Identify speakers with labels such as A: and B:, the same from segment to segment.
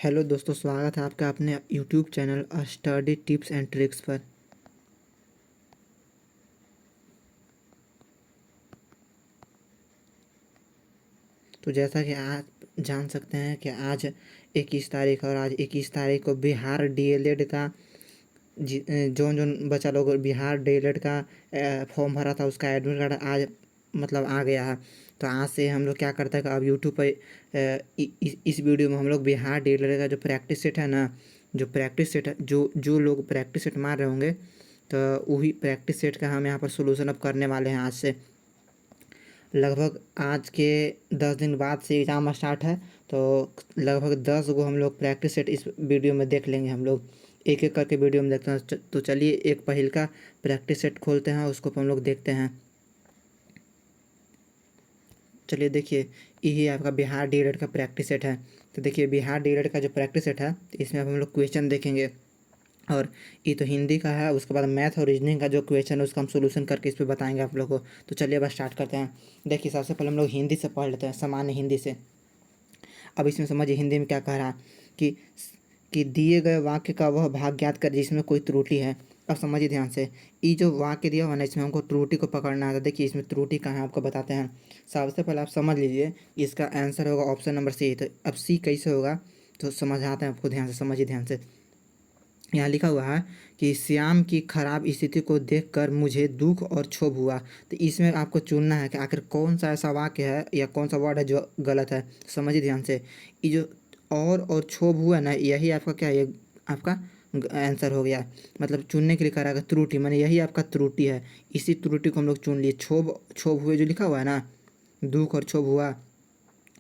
A: Hello दोस्तों, स्वागत है आपका अपने YouTube channel study tips and tricks पर। तो जैसा कि आप जान सकते हैं कि आज 21 तारीख और आज 21 तारीख को बिहार डीएलएड का जो जो बच्चा लोग बिहार डीएलएड का फॉर्म भरा था उसका एडमिट कार्ड आज आ गया है। तो आज से हम लोग क्या करते हैं कि अब यूट्यूब पर इस वीडियो में हम लोग बिहार डीएलएड का जो प्रैक्टिस सेट है ना, जो प्रैक्टिस सेट है, जो जो लोग प्रैक्टिस सेट मार रहे होंगे तो वही प्रैक्टिस सेट का हम यहाँ पर सोल्यूशन अब करने वाले हैं। आज से लगभग आज के 10 दिन बाद से एग्ज़ाम स्टार्ट है, तो लगभग 10 गो हम लोग प्रैक्टिस सेट इस वीडियो में देख लेंगे। हम लोग एक एक करके वीडियो में देखते हैं। तो चलिए एक पहल का प्रैक्टिस सेट खोलते हैं, उसको हम लोग देखते हैं। चलिए देखिए, यही आपका बिहार डीएलएड का प्रैक्टिस सेट है। तो देखिए बिहार डीएलएड का जो प्रैक्टिस सेट है, तो इसमें अब हम लोग क्वेश्चन देखेंगे। और ये तो हिंदी का है, उसके बाद मैथ और रीजनिंग का जो क्वेश्चन है उसका हम सोल्यूशन करके इस पर बताएंगे आप लोगों को। तो चलिए अब स्टार्ट करते हैं। देखिए सबसे पहले हम लोग हिंदी से पढ़ लेते हैं, सामान्य हिंदी से। अब इसमें समझिए हिंदी में क्या कह रहा है कि दिए गए वाक्य का वह भाग ज्ञात कर जिसमें कोई त्रुटि है। अब समझिए ध्यान से, ये जो वाक्य दिया हुआ ना, इसमें हमको त्रुटि को पकड़ना है। तो देखिए इसमें त्रुटि कहाँ है आपको बताते हैं। सबसे पहले आप समझ लीजिए, इसका आंसर होगा ऑप्शन नंबर सी। तो अब सी कैसे होगा तो समझाते हैं आपको, ध्यान से समझिए ध्यान से। यहाँ लिखा हुआ है कि श्याम की खराब स्थिति को देखकर मुझे दुख और क्षोभ हुआ। तो इसमें आपको चुनना है कि आखिर कौन सा ऐसा वाक्य है या कौन सा वर्ड है जो गलत है। समझिए ध्यान से, ये जो और क्षोभ हुआ ना, यही आपका क्या है, ये आपका आंसर हो गया। मतलब चुनने के लिए कह रहा है त्रुटि, माने यही आपका त्रुटि है। इसी त्रुटि को हम लोग चुन लिए। क्षोभ हुए जो लिखा हुआ है ना, दुख और क्षोभ हुआ,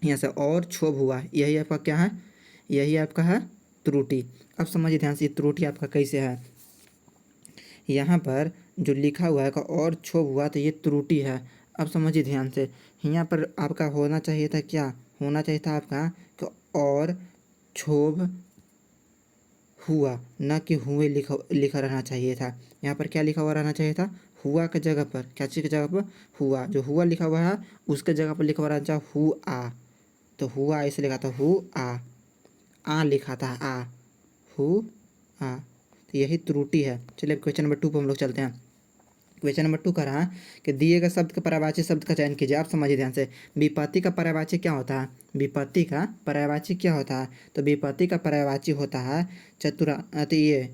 A: यहाँ से और क्षोभ हुआ, यही आपका क्या है, यही आपका है त्रुटि। अब समझिए ध्यान से, त्रुटि आपका कैसे है। यहाँ पर जो लिखा हुआ है का और क्षोभ हुआ, तो ये त्रुटि है। अब समझिए ध्यान से, यहाँ पर आपका होना चाहिए था, क्या होना चाहिए था आपका कि और क्षोभ हुआ, न कि हुए लिखा रहना चाहिए था। यहाँ पर क्या लिखा हुआ रहना चाहिए था, हुआ के जगह पर, क्या चीज़ की जगह पर, हुआ। जो हुआ लिखा हुआ है उसके जगह पर लिखा हुआ रहना चाहिए हुआ। तो हुआ ऐसे लिखा था आ लिखा था आ, हु आ। तो यही त्रुटि है। चलिए क्वेश्चन नंबर 2 पर हम लोग चलते हैं। क्वेश्चन नंबर 2 कह रहा है कि दिए गए शब्द का पर्यायवाची शब्द का चयन कीजिए। आप समझिए ध्यान से, विपत्ति का पर्यायवाची क्या होता है, विपत्ति का पर्यायवाची क्या होता है। तो विपत्ति का पर्यायवाची होता है तो ये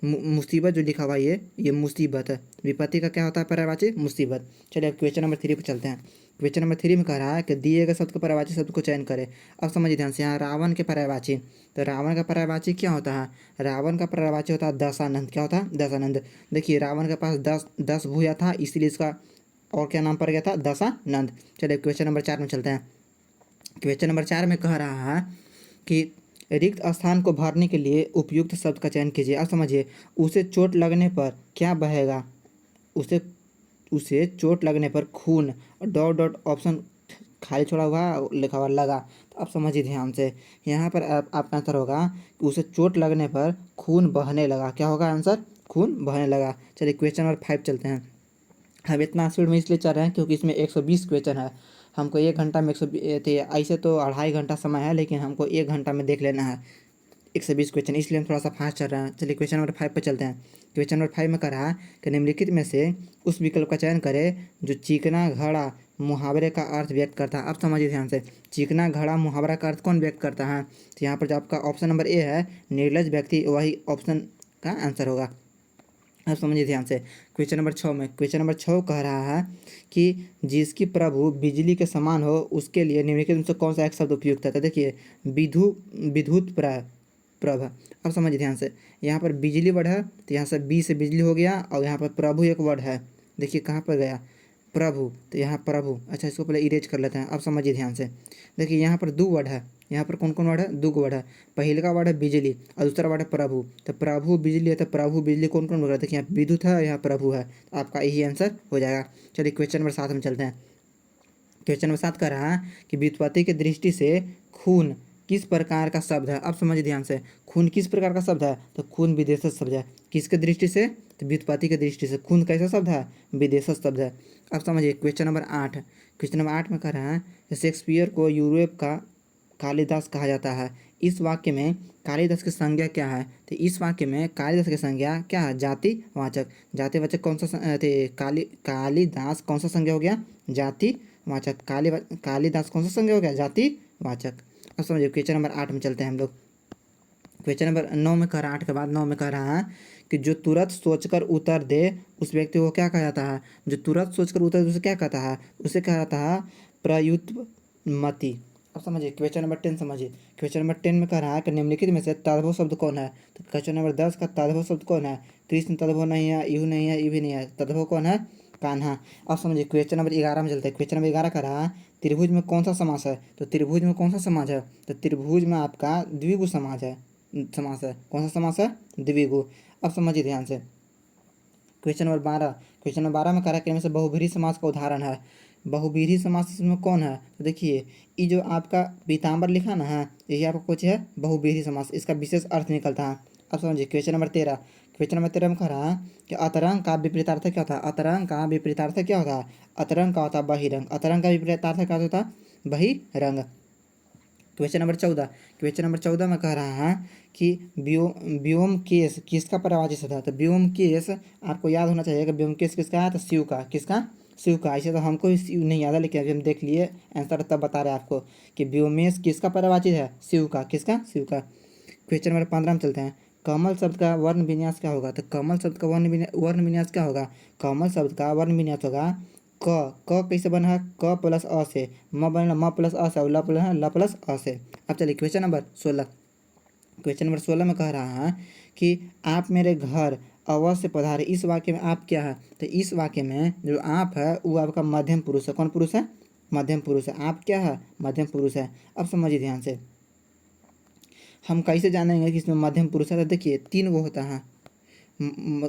A: मुसीबत जो लिखा हुआ ये मुसीबत है। विपत्ति का क्या होता है पर्यायवाची, मुसीबत। चलिए अब क्वेश्चन नंबर 3 पर चलते हैं। क्वेश्चन नंबर 3 में कह रहा है कि दिए गए शब्द के पर्यायवाची शब्द को चयन करें। अब समझिए ध्यान से, यहाँ रावण के पर्यायवाची, तो रावण का पर्यायवाची क्या होता है, रावण का पर्यायवाची होता है दशानंद। क्या होता है, दशानंद। देखिए रावण के पास 10 भुजा था, इसीलिए इसका और क्या नाम पड़ गया था, दशानंद। चलिए क्वेश्चन नंबर 4 में चलते हैं। क्वेश्चन नंबर 4 में कह रहा है कि रिक्त स्थान को भरने के लिए उपयुक्त शब्द का चयन कीजिए। अब समझिए, उसे चोट लगने पर क्या बहेगा, उसे चोट लगने पर खून, डॉट डॉट ऑप्शन खाली छोड़ा हुआ लिखा हुआ लगा। तो अब समझिए ध्यान से, यहाँ पर आपका आंसर होगा कि उसे चोट लगने पर खून बहने लगा। क्या होगा आंसर, खून बहने लगा। चलिए क्वेश्चन नंबर 5 चलते हैं। हम इतना स्पीड में इसलिए चल रहे हैं क्योंकि इसमें 120 क्वेश्चन है। हमको 1 घंटा में 120, ऐसे तो 2.5 घंटा समय है, लेकिन हमको 1 घंटा में देख लेना है 120 क्वेश्चन, इसलिए हम थोड़ा सा फास्ट चल रहे हैं। चलिए क्वेश्चन नंबर 5 पर चलते हैं। क्वेश्चन नंबर 5 में कह रहा है कि निम्नलिखित में से उस विकल्प का चयन करें जो चिकना घड़ा मुहावरे का अर्थ व्यक्त करता है। अब समझिए ध्यान से, चिकना घड़ा मुहावरा का अर्थ कौन व्यक्त करता है। तो यहाँ पर जो आपका ऑप्शन नंबर ए है, निर्लज व्यक्ति, वही ऑप्शन का आंसर होगा। अब समझिए ध्यान से, क्वेश्चन नंबर 6 में, क्वेश्चन नंबर 6 कह रहा है कि जिसकी प्रभु बिजली के समान हो उसके लिए निम्नलिखित में से कौन सा एक शब्द उपयुक्त है। तो देखिए विद्युत प्रभ। अब समझिए ध्यान से, यहाँ पर बिजली वर्ड है, तो यहाँ से बी से बिजली हो गया, और यहाँ पर प्रभु एक वर्ड है। देखिए कहाँ पर गया प्रभु, तो यहाँ प्रभु। अच्छा इसको पहले इरेज कर लेते हैं। अब समझिए ध्यान से, देखिए यहाँ पर 2 वर्ड है, यहाँ पर कौन कौन वर्ड है, 2 वर्ड है। पहले का वर्ड है बिजली और दूसरा वर्ड है प्रभु। तो प्रभु बिजली है, तो प्रभु बिजली कौन कौन वर्ड है, देखिए यहाँ विद्युत है, यहाँ प्रभु है। तो आपका यही आंसर हो जाएगा। चलिए क्वेश्चन नंबर 7 में चलते हैं। क्वेश्चन नंबर 7 कह रहा है कि व्युत्पत्ति की दृष्टि से खून किस प्रकार का शब्द है। अब समझिए ध्यान से, खून किस प्रकार का शब्द है, तो खून विदेशज शब्द है। किसके दृष्टि से, तो व्युत्पत्ति की दृष्टि से खून कैसा शब्द है, विदेशज शब्द है। अब समझिए क्वेश्चन नंबर 8, क्वेश्चन नंबर 8 में कह रहा है कि शेक्सपियर को यूरोप का कालिदास कहा जाता है। इस वाक्य में कालिदास की संज्ञा क्या है? तो इस वाक्य में कालिदास की संज्ञा क्या है? जातिवाचक। जातिवाचक कौन सा कालिदास कौन सा संज्ञा हो गया? जातिवाचक। कालिदास कौन सा संज्ञा हो गया? जातिवाचक। अब समझिए क्वेश्चन नंबर 8 में चलते हैं हम लोग। क्वेश्चन नंबर 9 में कह रहा है, 8 के बाद 9 में कह रहा है कि जो तुरंत सोचकर उत्तर दे उस व्यक्ति को क्या कहा जाता है? जो तुरंत सोचकर उत्तर दे उसे क्या कहता है? उसे कहा जाता है प्रयुत्पत्ति। अब समझिए क्वेश्चन नंबर 10 समझिए। क्वेश्चन नंबर 10 में कह रहा है कि निम्नलिखित में से तद्भव शब्द कौन है? तो क्वेश्चन नंबर 10 का तद्भव शब्द कौन है? कृष्ण तद्भव नहीं है, इहु नहीं है, ये भी नहीं है। तद्भव कौन है? कान्हा। अब समझिए क्वेश्चन नंबर 11 में चलते हैं। क्वेश्चन नंबर 11 कह रहा है त्रिभुज में कौन सा समास है? तो त्रिभुज में कौन सा समास है? तो त्रिभुज में आपका द्विगु समास है। कौन सा समास है? द्विगु। अब समझिए ध्यान से क्वेश्चन नंबर 12। क्वेश्चन नंबर 12 में कह रहा है कि इनमें से बहुव्रीहि समास का उदाहरण है। बहुव्रीहि समास इसमें कौन है? तो देखिए ये जो आपका पीताम्बर लिखा ना है, यही आपका कुछ है बहुव्रीहि समास, इसका विशेष अर्थ निकलता है। अब समझिए क्वेश्चन नंबर 13। क्वेश्चन नंबर 13 में कह रहा है कि अतरंग का विपरीतार्थ क्या होता है? अतरंग का विपरीतार्थ क्या होता है? अतरंग का होता है बहिरंग। अतरंग का विपरीतार्थ क्या होता है? बहिरंग। Question number 14। क्वेश्चन नंबर 14 में कह रहा है कि व्योमकेश किसका पर्यायवाची था? तो व्योमकेश आपको याद होना चाहिए कि व्योमकेश किसका है? तो शिव का। किसका? शिव का। ऐसे तो हमको भी शिव नहीं याद है, लेकिन अभी हम देख लिए आंसर, तब बता रहे हैं आपको कि व्योमेश किसका पर्यायवाची है? शिव का। किसका? शिव का। क्वेश्चन नंबर 15 में चलते हैं। कमल शब्द का वर्ण विन्यास क्या होगा? तो कमल शब्द का वर्ण विन्यास क्या होगा? कमल शब्द का वर्ण विन्यास होगा क कैसे बना है? क प्लस अ से। म बना म प्लस अ से और ल प्लस अ से। अब चलिए क्वेश्चन नंबर 16। क्वेश्चन नंबर 16 में कह रहा है कि आप मेरे घर अवश्य पधारे। इस वाक्य में आप क्या है? तो इस वाक्य में जो आप है वो आपका मध्यम पुरुष है। कौन पुरुष है? मध्यम पुरुष है। आप क्या है? मध्यम पुरुष है। अब समझिए ध्यान से हम कैसे जानेंगे कि इसमें मध्यम पुरुष है? तो देखिए 3 वो होता है,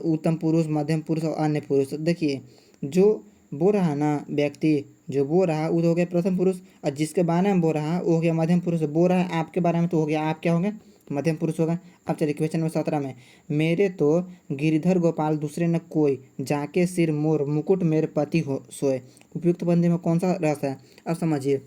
A: उत्तम पुरुष, मध्यम पुरुष और अन्य पुरुष। देखिए जो बोल रहा है ना व्यक्ति, जो बोल रहा है वो तो हो गया प्रथम पुरुष, और जिसके बारे में बोल रहा है वो हो गया मध्यम पुरुष। बोल रहा है आपके बारे में तो हो गया आप क्या हो गए? मध्यम पुरुष होगा। अब चलिए क्वेश्चन नंबर 17 में, मेरे तो गिरधर गोपाल दूसरे न कोई, जाके सिर मोर मुकुट मेरे पति हो सोए। उपयुक्त बंदे में कौन सा रस है? अब समझिए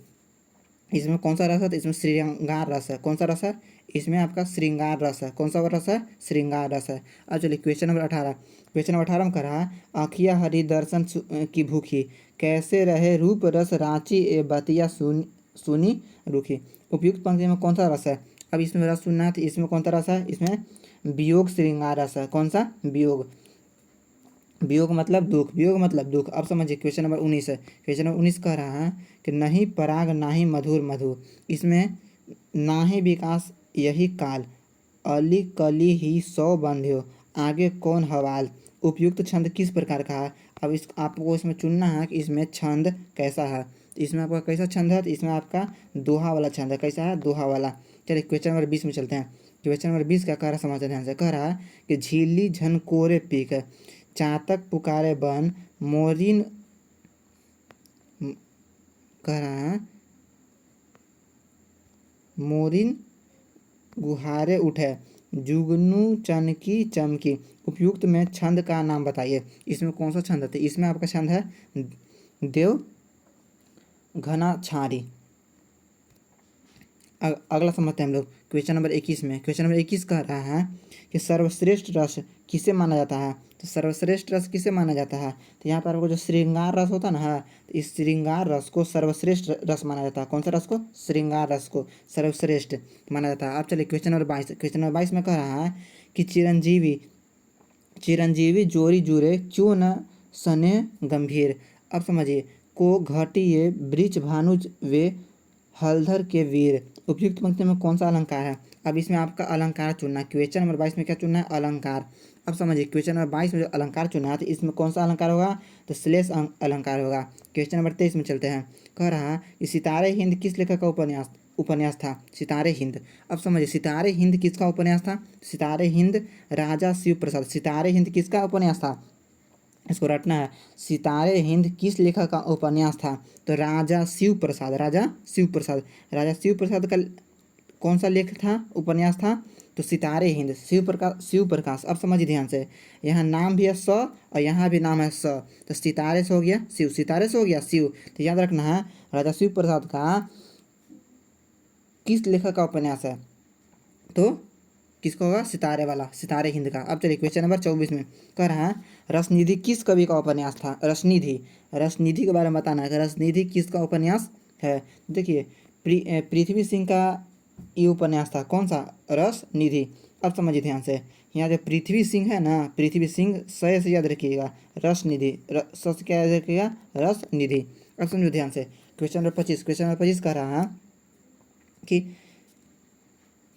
A: इसमें कौन सा रस है? तो इसमें श्रृंगार रस है। कौन सा रस है? इसमें आपका श्रृंगार रस है। कौन सा रस है? श्रृंगार रस है। अब चलिए क्वेश्चन नंबर 18। क्वेश्चन नंबर 18 में कह रहा है आँखिया हरि दर्शन की भूखी, कैसे रहे रूप रस रांची ए बतिया सुनी रूखी। उपयुक्त पंक्ति में कौन सा रस है? अब इसमें रस सुनना है तो इसमें कौन सा रस है? इसमें वियोग श्रृंगार रस है। कौन सा? वियोग। वियोग मतलब दुख, वियोग मतलब दुख। अब समझिए क्वेश्चन नंबर 19 है। क्वेश्चन नंबर 19 कह रहा है कि नहीं पराग नाही मधुर मधु, इसमें नाही विकास यही काल, अली कली ही सौ बंध्यो, आगे कौन हवाल। उपयुक्त छंद किस प्रकार का है? अब इस आपको इसमें चुनना है कि इसमें छंद कैसा है। तो इसमें आपका कैसा छंद है? तो इसमें आपका दोहा वाला छंद है। कैसा है? दोहा वाला। चलिए क्वेश्चन नंबर 20 में चलते हैं। क्वेश्चन नंबर 20 का कह रहा समाचार ध्यान से, कह रहा है कि झीली झनकोरे पीक, चातक पुकारे बन, मोरिन कह रहा है मोरिन गुहारे उठे, जुगनू चनकी चमकी। उपयुक्त में छंद का नाम बताइए। इसमें कौन सा छंद है? तो इसमें आपका छंद है देव घना छारी। अगला समझते हैं हम लोग क्वेश्चन नंबर 21 में। क्वेश्चन नंबर 21 कह रहा है कि सर्वश्रेष्ठ रस किसे माना जाता है? तो सर्वश्रेष्ठ रस किसे माना जाता है? तो यहाँ पर आपको जो श्रृंगार रस होता है ना, तो इस श्रृंगार रस को सर्वश्रेष्ठ रस माना जाता है। कौन सा रस को? श्रृंगार रस को सर्वश्रेष्ठ माना जाता है। अब चलिए क्वेश्चन नंबर 22। क्वेश्चन नंबर 22 में कह रहा है कि चिरंजीवी जोरी जुरे क्यों न सने गंभीर। अब समझिए को घटिए वृक्ष भानुज वे हलधर के वीर। उपयुक्त पंक्ति में कौन सा अलंकार है? अब इसमें आपका अलंकार चुनना है। क्वेश्चन नंबर 22 में क्या चुनना है? अलंकार। अब समझिए क्वेश्चन नंबर 22 में जो अलंकार चुना है तो इसमें कौन सा अलंकार होगा? तो श्लेष अलंकार होगा। क्वेश्चन नंबर 23 में चलते हैं। कह रहा है कि सितारे हिंद किस लेखक का उपन्यास था? सितारे हिंद। अब समझिए सितारे हिंद किसका उपन्यास था? सितारे हिंद राजा शिव प्रसाद। सितारे हिंद किसका उपन्यास था? इसको रटना है। सितारे हिंद किस लेखक का उपन्यास था? तो राजा शिव प्रसाद। राजा शिव प्रसाद। राजा शिव प्रसाद का कौन सा लेख था? उपन्यास था? तो सितारे हिंद। शिव प्रकाश। अब समझिए ध्यान से, यहाँ नाम भी है स और यहाँ भी नाम है स, तो सितारे से हो गया शिव, सितारे से हो गया शिव। तो याद रखना है राजा शिव प्रसाद का किस लेखक का उपन्यास है? तो किसका होगा? सितारे वाला, सितारे हिंद का। अब चलिए क्वेश्चन नंबर 24 में कह रहा है रसनिधि किस कवि का उपन्यास था? रसनिधि, रसनिधि के बारे में बताना है कि रसनिधि किसका उपन्यास है। देखिए पृथ्वी सिंह का ये उपन्यास था, कौन सा? रसनिधि। अब समझिए ध्यान से, यहाँ जो पृथ्वी सिंह है ना, पृथ्वी सिंह से याद रखिएगा, रसनिधि, स से क्या याद रखिएगा? रसनिधि। अब समझो ध्यान से, क्वेश्चन नंबर 25, क्वेश्चन नंबर 25 कह रहा है कि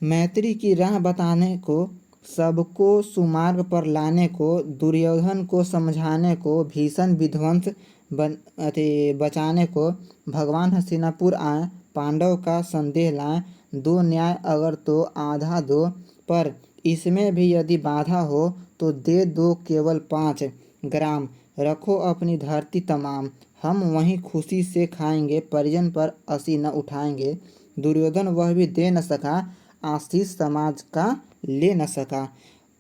A: मैत्री की राह बताने को, सबको सुमार्ग पर लाने को, दुर्योधन को समझाने को, भीषण विध्वंस बचाने को, भगवान हस्तिनापुर आए, पांडव का संदेह लाएं, दो न्याय अगर तो आधा दो, पर इसमें भी यदि बाधा हो तो दे दो केवल 5 ग्राम, रखो अपनी धरती तमाम, हम वहीं खुशी से खाएंगे, परिजन पर असी न उठाएंगे, दुर्योधन वह भी दे न सका, आशीष समाज का ले न सका,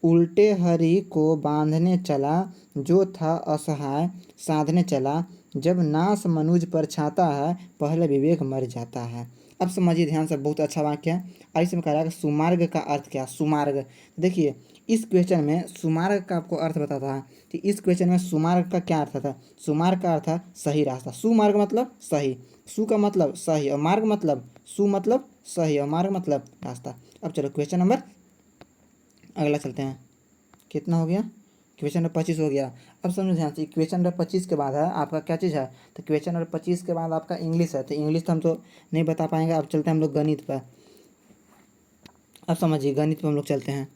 A: उल्टे हरि को बांधने चला, जो था असहाय साधने चला, जब नाश मनुज पर छाता है, पहले विवेक मर जाता है। अब समझिए ध्यान से, बहुत अच्छा वाक्य है। और इसमें कह रहा है कि सुमार्ग का अर्थ क्या? सुमार्ग, देखिए इस क्वेश्चन में सुमार्ग का आपको अर्थ बताता है। तो इस क्वेश्चन में सुमार्ग का क्या अर्थ था? सुमार्ग का अर्थ है सही रास्ता। सुमार्ग मतलब सही, सु का मतलब सही, और मार्ग मतलब, सु मतलब सही, और मार्ग मतलब रास्ता। अब चलो क्वेश्चन नंबर अगला चलते हैं। कितना हो गया? क्वेश्चन नंबर 25 हो गया। अब समझो ध्यान से, क्वेश्चन नंबर 25 के बाद है आपका क्या चीज़ है? तो क्वेश्चन नंबर 25 के बाद आपका इंग्लिश है। तो इंग्लिश तो हम तो नहीं बता पाएंगे। अब चलते हैं हम लोग गणित पर। अब समझिए गणित पर हम लोग चलते हैं।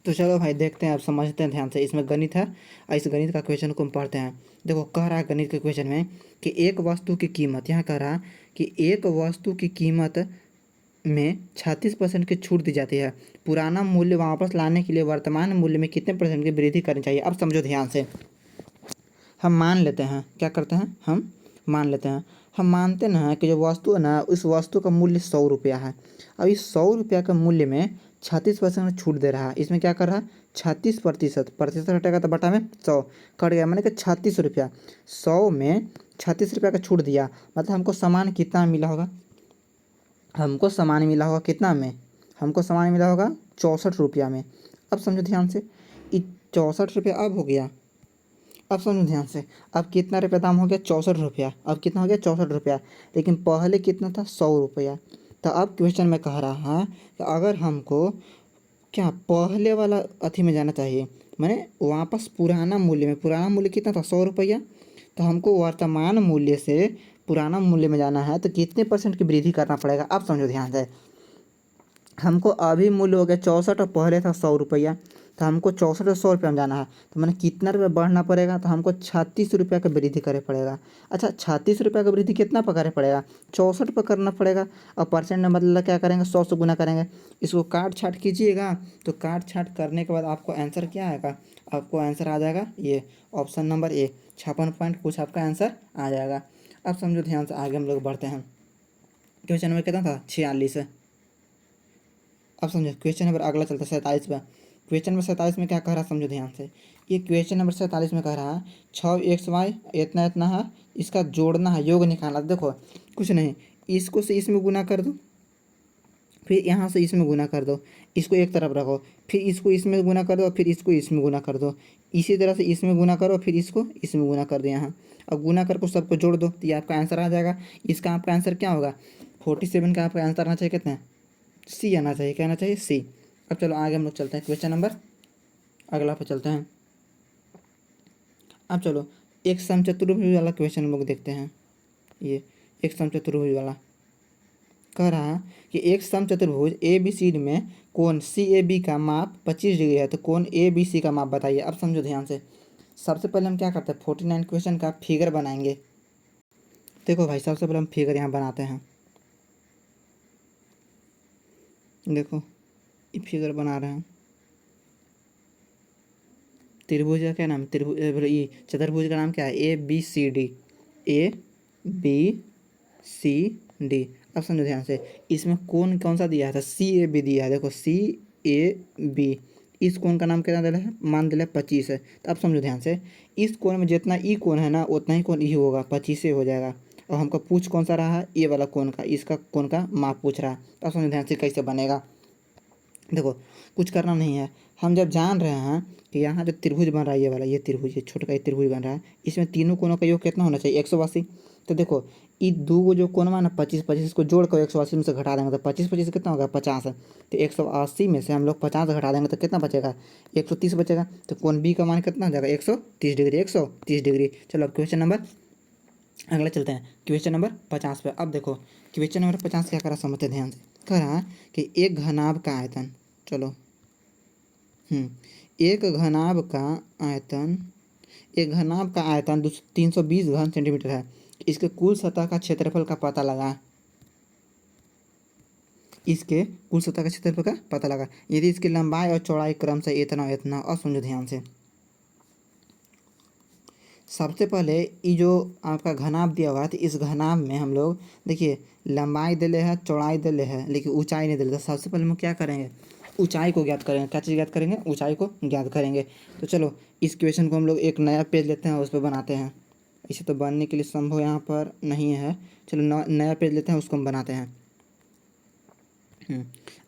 A: तो चलो भाई देखते हैं, अब समझते हैं ध्यान से। इसमें गणित है और इस गणित का क्वेश्चन को हम पढ़ते हैं। देखो कह रहा है गणित के क्वेश्चन में कि एक वस्तु की कीमत, यहाँ कह रहा है कि एक वस्तु की कीमत में 36% की छूट दी जाती है। पुराना मूल्य वापस लाने के लिए वर्तमान मूल्य में कितने % की वृद्धि करनी चाहिए? अब समझो ध्यान से, हम मान लेते हैं, क्या करते हैं? हम मान लेते हैं, हम मानते ना हैं कि जो वस्तु है ना, उस वस्तु का मूल्य 100 रुपया है। अब इस 100 रुपया का मूल्य में 36% छूट दे रहा है। इसमें क्या कर रहा है? 36%, प्रतिशत हटेगा तो बटा में 100 कट गया, मैंने कि 36 रुपया। 100 में 36 रुपया का छूट दिया, मतलब हमको सामान कितना मिला होगा? हमको सामान मिला होगा कितना में? हमको सामान मिला होगा 64 रुपया में। अब समझो ध्यान से, 64 रुपया अब हो गया। अब समझो ध्यान से, अब कितना रुपया दाम हो गया? 64 रुपया। अब कितना हो गया? 64 रुपया। लेकिन पहले कितना था? 100 रुपया। तो अब क्वेश्चन में कह रहा है कि अगर हमको क्या पहले वाला अथी में जाना चाहिए, मैंने वापस पुराना मूल्य में, पुराना मूल्य कितना था? 100 रुपया। तो हमको वर्तमान मूल्य से पुराना मूल्य में जाना है, तो कितने % की वृद्धि करना पड़ेगा? अब समझो ध्यान से, हमको अभी मूल्य हो गया 64 और पहले था 100 रुपया। तो हमको 64 और 100 रुपये में जाना है, तो मैंने कितना रुपया बढ़ना पड़ेगा? तो हमको 36 रुपया का वृद्धि करे पड़ेगा। अच्छा 36 रुपया का वृद्धि कितना पर करे पड़ेगा? 64 पर करना पड़ेगा। और परसेंट में मतलब क्या करेंगे? 100 से गुना करेंगे। इसको काट छाट कीजिएगा, तो काट छाट करने के बाद आपको आंसर क्या आएगा? आपको आंसर आ जाएगा ये ऑप्शन नंबर ए, 56 पॉइंट कुछ आपका आंसर आ जाएगा। अब समझो ध्यान से, आगे हम लोग बढ़ते हैं। क्वेश्चन नंबर कितना था? 46। अब समझो क्वेश्चन नंबर अगला चलता है 47 पर। क्वेश्चन नंबर 47 में क्या कह रहा है? समझो ध्यान से, ये क्वेश्चन नंबर 47 में कह रहा है 6xy इतना इतना है, इसका जोड़ना है, योग निकालना। देखो कुछ नहीं, इसको से इसमें गुना कर दो, फिर यहाँ से इसमें गुना कर दो, इसको एक तरफ रखो, फिर इसको इसमें गुना कर दो, फिर इसको इसमें गुना कर दो, इसी तरह से इसमें गुना करो, फिर इसको इसमें गुना कर दो यहाँ। अब गुना करके सबको जोड़ दो, तो ये आपका आंसर आ जाएगा। इसका आपका आंसर क्या होगा? 47 का आपका आंसर आना चाहिए कितना? सी आना चाहिए। क्या आना चाहिए? सी। अब चलो आगे हम लोग चलते हैं, क्वेश्चन नंबर अगला पे चलते हैं। अब चलो एक समचतुर्भुज वाला क्वेश्चन हम लोग देखते हैं। ये एक समचतुर्भुज वाला कह रहा है कि एक समचतुर्भुज ए बी सी में कोण सी ए बी का माप 25 डिग्री है, तो कोण ए बी सी का माप बताइए। अब समझो ध्यान से, सबसे पहले हम क्या करते हैं? 49 क्वेश्चन का फिगर बनाएंगे। देखो भाई सबसे पहले हम फिगर यहाँ बनाते हैं। देखो ये फिगर बना रहे हैं। त्रिभुज का क्या नाम? त्रिभुज, ये चतुर्भुज का नाम क्या है? A B C D, A B C D. अब समझो ध्यान से, इसमें कोण कौन सा दिया है? सी ए बी दिया है। देखो सी ए बी, इस कोण का नाम कितना दिला है? मान दिला है 25 है। तो अब समझो ध्यान से, इस कोण में जितना ई कोण है ना, उतना ही कोण ई होगा, 25 हो जाएगा। और हमको पूछ कौन सा रहा है, ये वाला कोण का, इसका कोण का माप पूछ रहा है। तो अब समझो ध्यान से कैसे बनेगा। देखो कुछ करना नहीं है, हम जब जान रहे हैं कि यहाँ जो त्रिभुज बन रहा है, ये वाला, ये त्रिभुज, ये छोटा का ये त्रिभुज बन रहा है, इसमें तीनों कोनों का योग कितना होना चाहिए, 180। तो देखो ये दो जो कोण ना 25 25 इसको जोड़ कर 180 में से घटा देंगे तो 25 25 कितना होगा 50। तो 180 में से हम लोग 50 घटा देंगे तो कितना बचेगा, 130 बचेगा। तो कोण बी का मान कितना हो जाएगा, 130 डिग्री, 130 डिग्री। चलो अब क्वेश्चन नंबर अगला चलते हैं, क्वेश्चन नंबर 50 पे। अब देखो क्वेश्चन नंबर 50 क्या करा समझते ध्यान से। कह रहा है कि एक घनाभ का आयतन, चलो एक घनाभ का आयतन, एक घनाभ का आयतन 320 घन सेंटीमीटर है। इसके कुल सतह का क्षेत्रफल का पता लगा, इसके कुल सतह का क्षेत्रफल का पता लगा यदि इसकी लंबाई और चौड़ाई क्रम से इतना इतना। और समझो ध्यान से, सबसे पहले ये जो आपका घनाभ दिया हुआ है, तो इस घनाभ में हम लोग देखिए लंबाई दिले है, चौड़ाई दिले है, लेकिन ऊंचाई नहीं दिले। तो सबसे पहले हम क्या करेंगे, ऊंचाई को ज्ञात करेंगे। क्या चीज़ ज्ञात करेंगे, ऊंचाई को ज्ञात करेंगे। तो चलो इस क्वेश्चन को हम लोग एक नया पेज लेते हैं, उस पर बनाते हैं। इसे तो बनने के लिए संभव यहाँ पर नहीं है, चलो नया पेज लेते हैं, उसको हम बनाते हैं।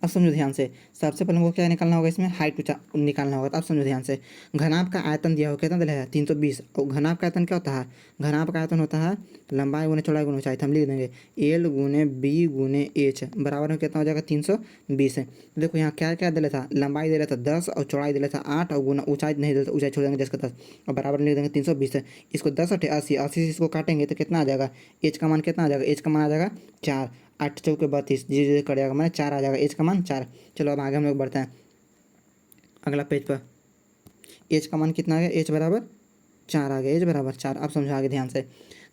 A: अब समझो ध्यान से, सबसे पहले हमको क्या निकालना होगा, इसमें हाइट निकालना होगा। तो अब समझो ध्यान से, घनाभ का आयतन दिया हो कितना दिया है 320। और घनाभ का आयतन क्या होता है, घनाभ का आयतन होता है लंबाई गुने चौड़ाई गुने ऊंचाई। तो हम लिख देंगे एल गुने बी गुने एच बराबर में कितना हो जाएगा 320 है। देखो यहाँ क्या क्या दिला था, लंबाई दिला था 10 और चौड़ाई दिला था 8 और गुना ऊंचाई नहीं दिला था, ऊंचाई छोड़ देंगे 10 का 10 और बराबर लिख देंगे 320 है। इसको 10 और 80, 80 से इसको काटेंगे तो कितना आ जाएगा, एच का मान कितना आ जाएगा, एच का मान आ जाएगा 4, 8 चौके 32, धीरे धीरे कट जाएगा, मैंने 4 आ जाएगा, एच का मान 4। चलो अब आगे हम लोग बढ़ते हैं अगला पेज पर। एच का मान कितना आ गया, एच बराबर 4 आ गया, एच बराबर 4। अब समझो आगे ध्यान से,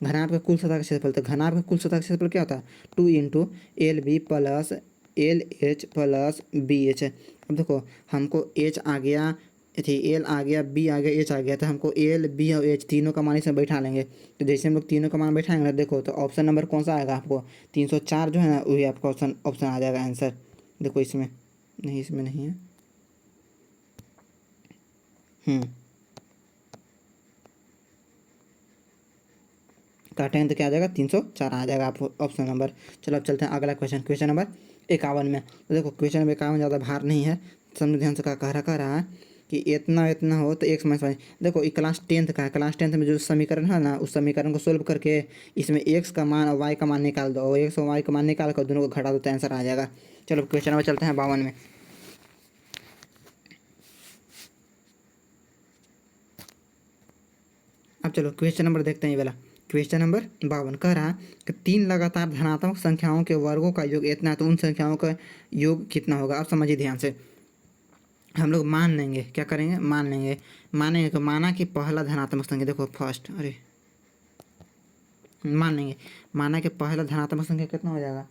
A: घनाभ का कुल सतह का क्षेत्रफल। तो घनाभ का कुल सतह का क्षेत्रफल क्या होता है, 2 into L B plus L H plus B H. अब देखो हमको एच आ गया, थी एल आ गया, बी आ गया, एच आ गया। तो हमको एल बी और एच तीनों का मान इसमें बैठा लेंगे। तो जैसे हम लोग तीनों का मान बैठाएंगे ना, देखो तो ऑप्शन नंबर कौन सा आएगा आपको, 304 जो है ना, वही आपका ऑप्शन आ जाएगा आंसर। देखो इसमें नहीं, इसमें नहीं है, काटेंगे तो क्या आ जाएगा 304 आ जाएगा आपको ऑप्शन नंबर। चलो अब चलते हैं अगला क्वेश्चन, क्वेश्चन नंबर 51 में। तो देखो क्वेश्चन नंबर 51 ज़्यादा भार नहीं है, समझो ध्यान से। कह रहा है कि इतना इतना हो तो एक समझ। देखो ये क्लास 10th का है, क्लास 10th में जो समीकरण है ना, उस समीकरण को सोल्व करके इसमें एक्स का मान और वाई का मान निकाल दो, और एक्स और वाई का मान निकाल कर दोनों को घटा दो तो आंसर आ जाएगा। चलो क्वेश्चन नंबर चलते हैं 52 में। अब चलो क्वेश्चन नंबर देखते हैं, ये वाला क्वेश्चन नंबर 52 कह रहा है कि 3 लगातार धनात्मक संख्याओं के वर्गों का योग इतना है तो उन संख्याओं का योग कितना होगा। अब समझिए ध्यान से, हम लोग मान लेंगे, क्या करेंगे, मानेंगे तो माना कि पहला धनात्मक संख्या, देखो फर्स्ट, अरे मान लेंगे, माना कि पहला धनात्मक संख्या कितना हो जाएगा,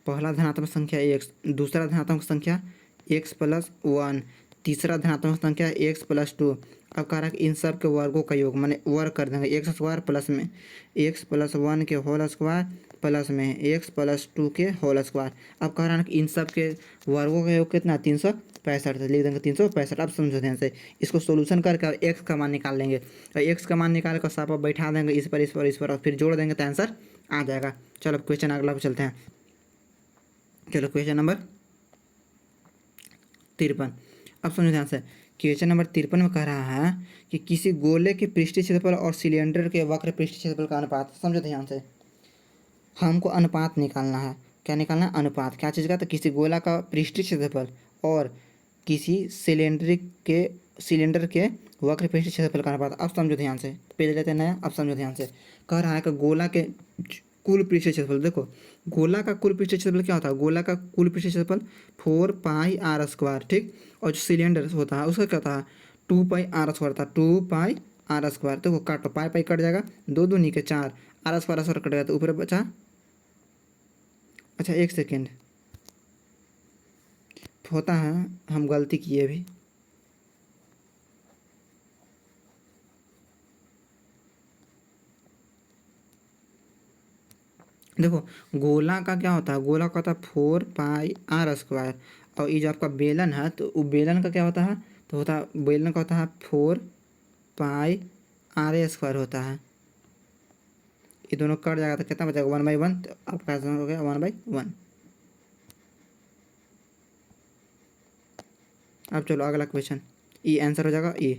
A: पहला धनात्मक संख्या एक्स, दूसरा धनात्मक संख्या एक्स प्लस 1, तीसरा धनात्मक संख्या एक्स प्लस 2। अब कह रहा है कि इन सब के वर्गों का योग माने वर्ग कर देंगे, एक्स स्क्वायर प्लस में एक्स प्लस 1 के होल स्क्वायर प्लस में एक्स प्लस 2 के होल स्क्वायर। अब कह रहा है कि इन सब के वर्गों का योग कितना, 365, लिख देंगे 365। अब समझो ध्यान से, इसको सोल्यूशन करके एक्स का मान निकाल लेंगे, और एक्स का मान निकाल कर सब बैठा देंगे इस पर इस पर इस पर, और फिर जोड़ देंगे तो आंसर आ जाएगा। चलो क्वेश्चन अगला पे चलते हैं। चलो क्वेश्चन नंबर 53। अब समझो ध्यान से, क्वेश्चन नंबर 53 में कह रहा है कि किसी गोले के पृष्ठीय क्षेत्रफल और सिलेंडर के वक्र पृष्ठीय क्षेत्रफल का अनुपात। समझो ध्यान से, हमको अनुपात निकालना है। क्या निकालना है, अनुपात। क्या चीज़ का, तो किसी गोला का पृष्ठीय क्षेत्रफल और किसी सिलेंडर के वक्र पृष्ठीय क्षेत्रफल का अनुपात। अब समझो ध्यान से, पेज लेते हैं नया। अब समझो ध्यान से, कह रहा है कि गोला के कुल पृष्ठीय क्षेत्रफल। देखो गोला का कुल पृष्ठीय क्षेत्रफल क्या होता है, गोला का कुल पृष्ठीय क्षेत्रफल 4 पाई आर स्क्वायर, ठीक। और जो सिलेंडर होता है उसका क्या होता है, 2 पाई आर स्क्वायर होता है, 2 पाई आर स्क्वायर। तो वो काटो, पाई पाई कट जाएगा, 2 दूनी के 4, आर स्क्वायर कट गया तो ऊपर बचा, अच्छा एक सेकेंड होता है, हम गलती किए भी। देखो गोला का क्या होता है, गोला का होता है 4 पाई आर स्क्वायर, और ये जो आपका बेलन है तो वो बेलन का क्या होता है, तो होता है बेलन का होता है 4 पाई आर स्क्वायर होता है। ये दोनों कट जाएगा तो कितना बचेगा 1/1, तो आपका आंसर हो गया 1/1। अब चलो अगला क्वेश्चन, ये आंसर हो जाएगा ए।